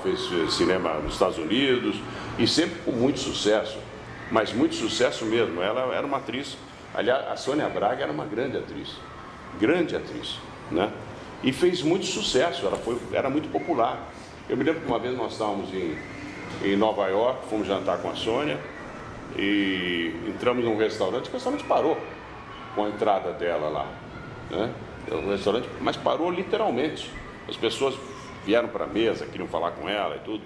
fez cinema nos Estados Unidos e sempre com muito sucesso, mas muito sucesso mesmo. Ela era uma atriz, aliás, a Sônia Braga era uma grande atriz, né? E fez muito sucesso, era muito popular. Eu me lembro que uma vez nós estávamos em Nova York, fomos jantar com a Sônia e entramos num restaurante, o restaurante parou com a entrada dela lá, né? O restaurante, mas parou literalmente. As pessoas vieram para a mesa, queriam falar com ela e tudo.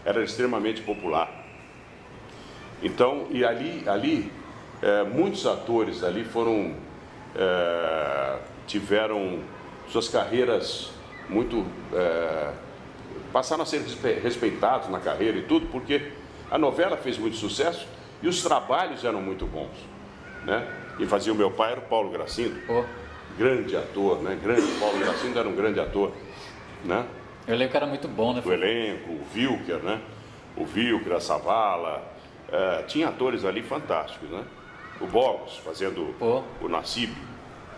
Era extremamente popular. Então, e ali muitos atores ali tiveram suas carreiras muito... passaram a ser respeitados na carreira e tudo, porque a novela fez muito sucesso e os trabalhos eram muito bons, né? E fazia o meu pai, era o Paulo Gracindo, grande ator, né? Paulo Gracindo era um grande ator, né? O elenco era muito bom, né? O elenco, o Wilker, né? O Wilker, a Savala, tinha atores ali fantásticos, né? O Bogos fazendo o Nassib,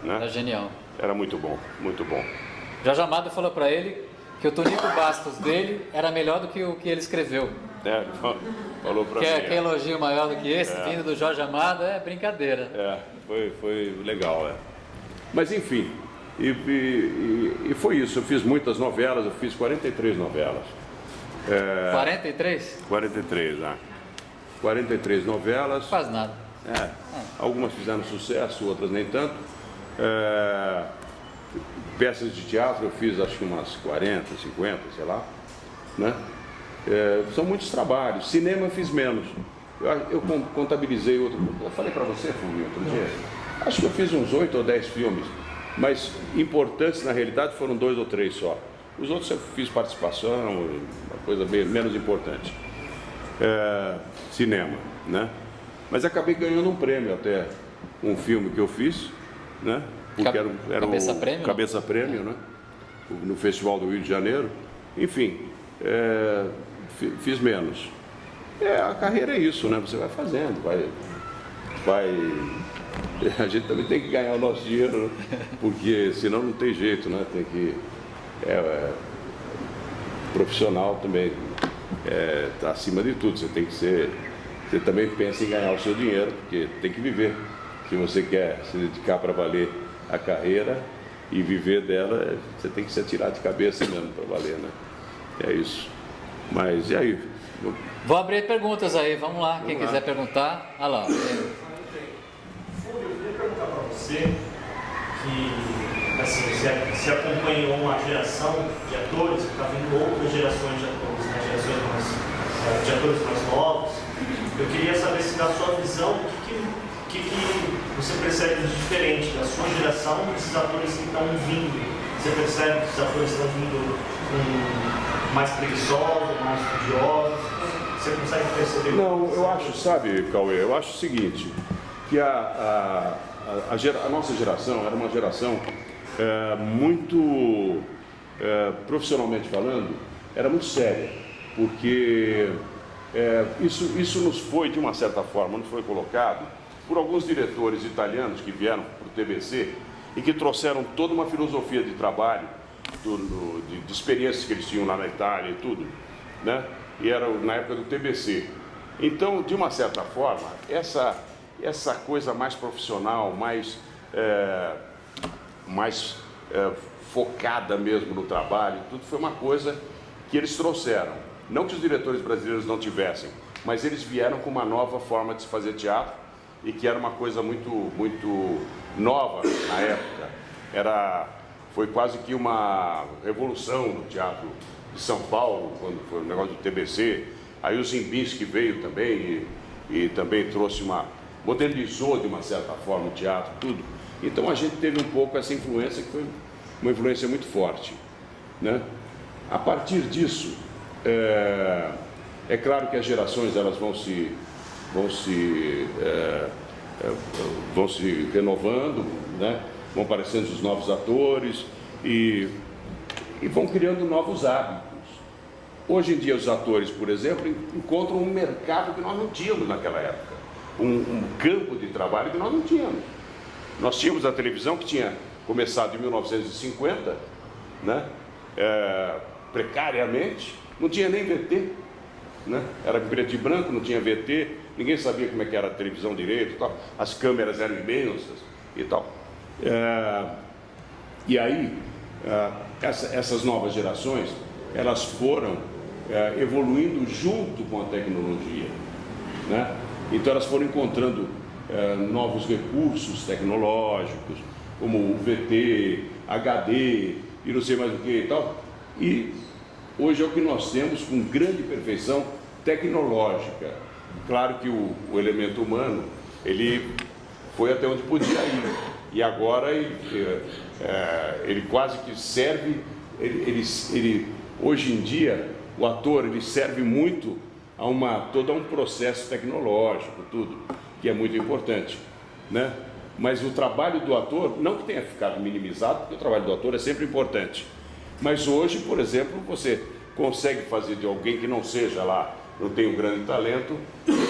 né? Era genial. Era muito bom, muito bom. Jorge Amado falou para ele que o Tonico Bastos dele era melhor do que o que ele escreveu. Ele falou para mim. Que elogio maior do que esse, vindo do Jorge Amado, é brincadeira. Foi legal, Mas enfim, e foi isso. Eu fiz muitas novelas, eu fiz 43 novelas. 43? 43, 43 novelas. Quase nada. Algumas fizeram sucesso, outras nem tanto. Peças de teatro eu fiz acho que umas 40, 50, sei lá, né? São muitos trabalhos. Cinema eu fiz menos. Eu contabilizei outro. Eu falei para você, Fulvio, outro dia. Acho que eu fiz uns 8 ou 10 filmes, mas importantes na realidade foram 2 ou 3 só. Os outros eu fiz participação, uma coisa bem menos importante. Cinema, né? Mas acabei ganhando um prêmio até, um filme que eu fiz, né? Porque era Cabeça Prêmio? Cabeça Prêmio, né? No Festival do Rio de Janeiro. Enfim, fiz menos. A carreira é isso, né? Você vai fazendo, vai... A gente também tem que ganhar o nosso dinheiro, né? Porque senão não tem jeito, né? Tem que... profissional também está acima de tudo. Você tem que ser... Você também pensa em ganhar o seu dinheiro, porque tem que viver. Se você quer se dedicar para valer a carreira e viver dela, você tem que se atirar de cabeça mesmo para valer, né? É isso. Mas e aí? Vou abrir perguntas aí, vamos lá. Quem quiser perguntar, olha lá. Fúlio, eu queria perguntar para você que assim, você acompanhou uma geração de atores, está vindo outras gerações de atores, né? De atores mais novos. Eu queria saber se, na sua visão, o que você percebe de diferente da sua geração desses atores que estão vindo? Você percebe que os atores estão vindo mais preguiçosos, mais estudiosos? Você consegue perceber? Não, eu acho, sabe, Cauê, eu acho o seguinte, que a nossa geração era uma geração muito, profissionalmente falando, era muito séria, porque isso nos foi, de uma certa forma, nos foi colocado por alguns diretores italianos que vieram para o TBC e que trouxeram toda uma filosofia de trabalho, de experiências que eles tinham lá na Itália e tudo, né? E era na época do TBC. Então, de uma certa forma, essa coisa mais profissional, mais focada mesmo no trabalho, tudo foi uma coisa que eles trouxeram. Não que os diretores brasileiros não tivessem, mas eles vieram com uma nova forma de se fazer teatro e que era uma coisa muito, muito nova na época. Foi quase que uma revolução no teatro de São Paulo, quando foi o negócio do TBC. Aí o Zimbinski veio também e também trouxe modernizou de uma certa forma o teatro, tudo. Então a gente teve um pouco essa influência, que foi uma influência muito forte, né? A partir disso, é claro que as gerações elas vão se renovando, né? Vão aparecendo os novos atores e vão criando novos hábitos. Hoje em dia os atores, por exemplo, encontram um mercado que nós não tínhamos naquela época, um campo de trabalho que nós não tínhamos. Nós tínhamos a televisão que tinha começado em 1950, né? precariamente, não tinha nem VT, né? Era preto e branco, não tinha VT, ninguém sabia como é que era a televisão direito e tal, as câmeras eram imensas e tal. E aí, essas novas gerações, elas foram evoluindo junto com a tecnologia, né? Então elas foram encontrando novos recursos tecnológicos, como o VT, HD e não sei mais o que e tal. E hoje é o que nós temos com grande perfeição tecnológica. Claro que o elemento humano, ele foi até onde podia ir. E agora ele quase que serve, hoje em dia, o ator, ele serve muito a todo um processo tecnológico, tudo, que é muito importante, né? Mas o trabalho do ator, não que tenha ficado minimizado, porque o trabalho do ator é sempre importante. Mas hoje, por exemplo, você consegue fazer de alguém que não seja lá, não tem um grande talento,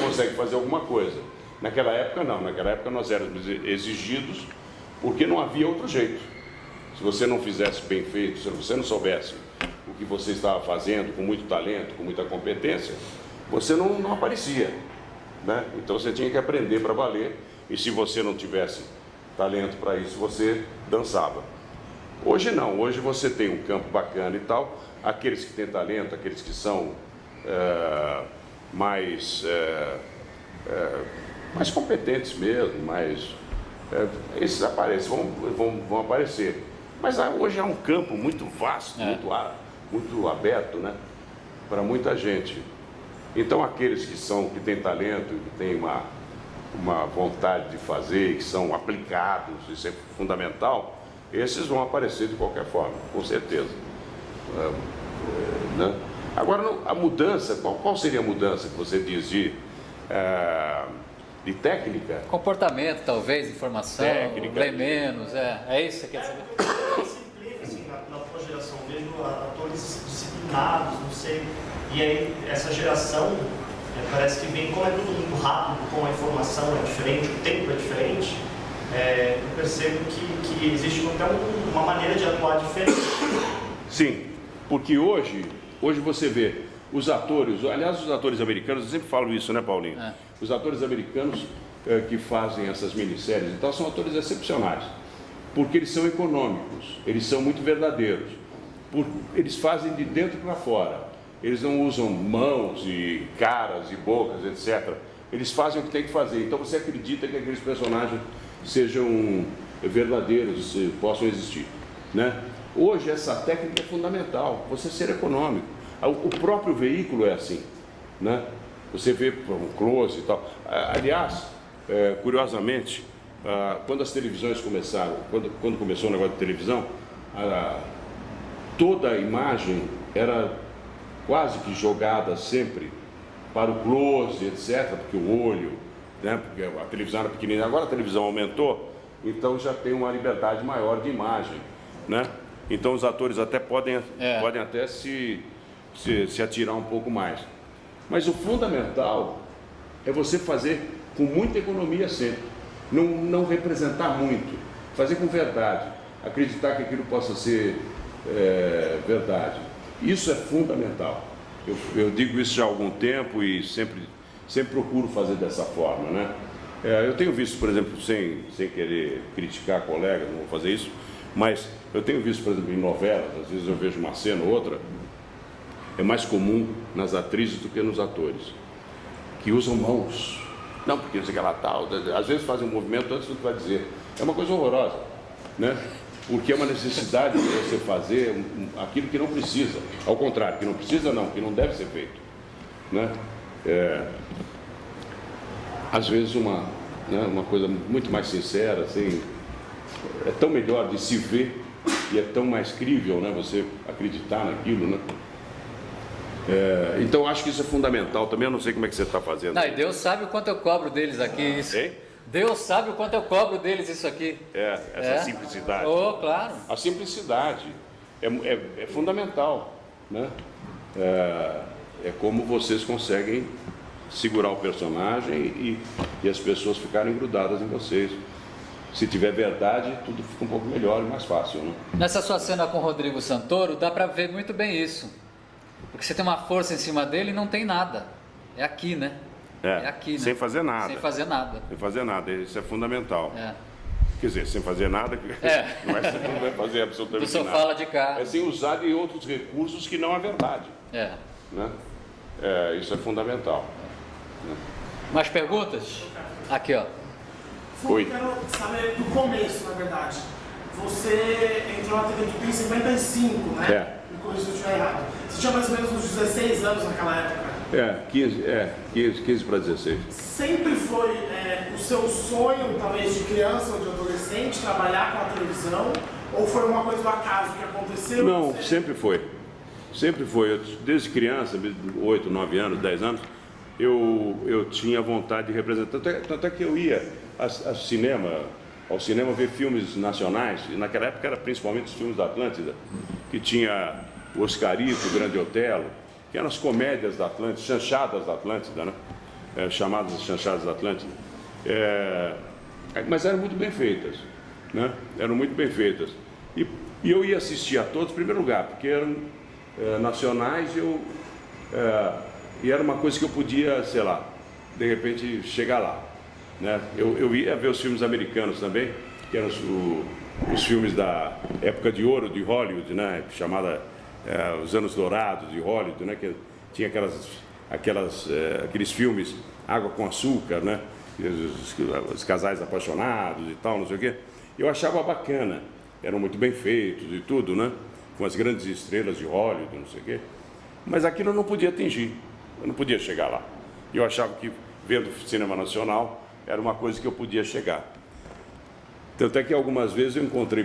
consegue fazer alguma coisa. Naquela época não, naquela época nós éramos exigidos porque não havia outro jeito. Se você não fizesse bem feito, se você não soubesse o que você estava fazendo com muito talento, com muita competência, você não aparecia, né? Então você tinha que aprender para valer, e se você não tivesse talento para isso, você dançava. Hoje não, hoje você tem um campo bacana e tal, aqueles que têm talento, aqueles que são mais competentes mesmo, esses aparecem, vão aparecer. Mas hoje é um campo muito vasto, muito aberto, né? Para muita gente. Então aqueles que têm talento, que têm uma vontade de fazer, que são aplicados, isso é fundamental, esses vão aparecer de qualquer forma, com certeza. Né? Agora, a mudança, qual seria a mudança que você diz de técnica? Comportamento, talvez, informação, técnica, ler menos, é isso que você quer saber? Assim, na tua geração mesmo, atores disciplinados, não sei, e aí essa geração parece que vem, como é tudo muito rápido, como a informação é diferente, o tempo é diferente, eu percebo que existe até uma maneira de atuar diferente. Sim, porque hoje você vê os atores, aliás, os atores americanos, eu sempre falo isso, né, Paulinho? Os atores americanos que fazem essas minisséries, então, são atores excepcionais, porque eles são econômicos, eles são muito verdadeiros, eles fazem de dentro para fora, eles não usam mãos e caras e bocas, etc. Eles fazem o que tem que fazer, então você acredita que aqueles personagens sejam verdadeiros, possam existir, né? Hoje essa técnica é fundamental, você ser econômico. O próprio veículo é assim, né? Você vê um close e tal. Aliás, curiosamente, quando as televisões começaram, quando começou o negócio de televisão, toda a imagem era quase que jogada sempre para o close, etc., porque o olho, né? Porque a televisão era pequenininha, agora a televisão aumentou, então já tem uma liberdade maior de imagem, né? Então os atores até podem até se atirar um pouco mais. Mas o fundamental é você fazer com muita economia sempre. Não representar muito. Fazer com verdade. Acreditar que aquilo possa ser verdade. Isso é fundamental. Eu digo isso já há algum tempo e sempre procuro fazer dessa forma, né? Eu tenho visto, por exemplo, sem querer criticar colegas, não vou fazer isso, mas eu tenho visto, por exemplo, em novelas, às vezes eu vejo uma cena ou outra, é mais comum nas atrizes do que nos atores, que usam mãos. Não, porque não sei o que ela tal, às vezes fazem um movimento antes do que vai dizer. É uma coisa horrorosa, né? Porque é uma necessidade de você fazer aquilo que não precisa. Ao contrário, que não precisa não, que não deve ser feito, né? Às vezes uma coisa muito mais sincera, assim, é tão melhor de se ver e é tão mais crível, né? Você acreditar naquilo, né? Então acho que isso é fundamental também. Eu não sei como é que você está fazendo. Não, e Deus sabe o quanto eu cobro deles aqui. Isso. Hein? Deus sabe o quanto eu cobro deles isso aqui. Essa simplicidade. Oh, claro. A simplicidade é fundamental, né? É como vocês conseguem segurar o personagem e as pessoas ficarem grudadas em vocês. Se tiver verdade, tudo fica um pouco melhor e mais fácil, né? Nessa sua cena com o Rodrigo Santoro, dá pra ver muito bem isso. Porque você tem uma força em cima dele e não tem nada. É aqui, né? É aqui, né? Sem fazer nada. Sem fazer nada. Sem fazer nada, isso é fundamental. É. Quer dizer, sem fazer nada, não é que você não vai fazer absolutamente Do nada. sofá lá de cá. É sem usar de outros recursos que não a verdade. É. Né? Isso é fundamental. Mais perguntas? Aqui, ó. Oi. Eu quero saber do começo, na verdade. Você entrou na TV Tupi em 55, né? É. Me corrija se eu estiver errado. Você tinha mais ou menos uns 16 anos naquela época. 15 para 16. Sempre foi o seu sonho, talvez de criança ou de adolescente, trabalhar com a televisão? Ou foi uma coisa do acaso que aconteceu? Não, sempre foi. Sempre foi. Desde criança, 8, 9 anos, 10 anos, eu tinha vontade de representar. Tanto é que eu ia ao cinema ver filmes nacionais, e naquela época era principalmente os filmes da Atlântida, que tinha o Oscarito, o Grande Otelo, que eram as comédias da Atlântida, chanchadas da Atlântida, né? Chamadas chanchadas da Atlântida. Mas eram muito bem feitas, né? Eram muito bem feitas. E eu ia assistir a todos, em primeiro lugar, porque eram nacionais e era uma coisa que eu podia, sei lá, de repente chegar lá. Né? Eu ia ver os filmes americanos também, que eram os filmes da época de ouro de Hollywood, né? Chamada os anos dourados de Hollywood, né? Que tinha aqueles filmes Água com Açúcar, né? Os casais apaixonados e tal, não sei o quê. Eu achava bacana, eram muito bem feitos e tudo, né? Com as grandes estrelas de Hollywood, não sei o quê. Mas aquilo eu não podia atingir, eu não podia chegar lá. Eu achava que vendo cinema nacional era uma coisa que eu podia chegar. Tanto é que algumas vezes eu encontrei